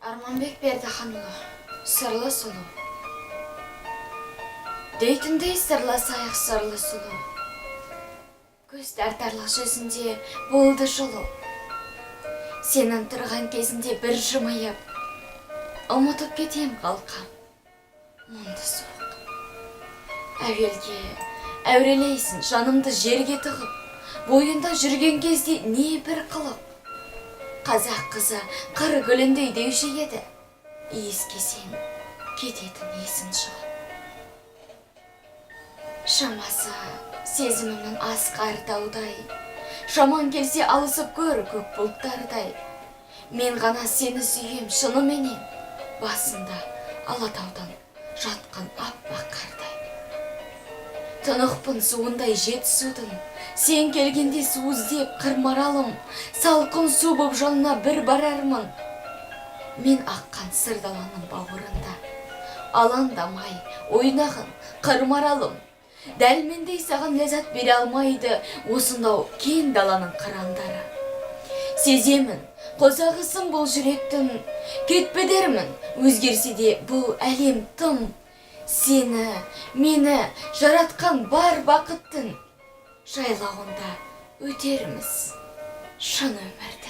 Арманбек Бердіханұлы, сырлы сұлу. Дейтіндей сырласайық сырлы сұлу. Көз тартарлық жүзінде болды жылу. Сенің тұрған кезінде бір жымайып, ұмытып кетем қалқам. Мұнды соқ. Әуелге әурелейсін жанымды жерге тығып, бойында жүрген кезде не бір қылып. Қазақ қызы қыр гүліндей деуші еді, иіскесең кететін есін шығып. Шамасы сезімімнің асқар таудай, шаман келсе алысып көр көк бұлттардай. Мен ғана сені сүйем шыныменен, басында алатаудан жатқан аппақ қардай. Тынықпын суындай жетісудың, сен келгенде су іздеп қырмаралым, салқын су боп жанына бір барармын. Мен аққан сырдаланың бауырында, алаңдамай ойнағын қырмаралым. Дәл мендей саған ләззат бере алмайды осынау кең даланың қырандары. Сеземін, қосағысын бұл жүректің, кетпедермін, өзгерсе де бұл әлем тым. Сені, мені жаратқан бар бақыттың жайлауында өтерміз шын өмірді.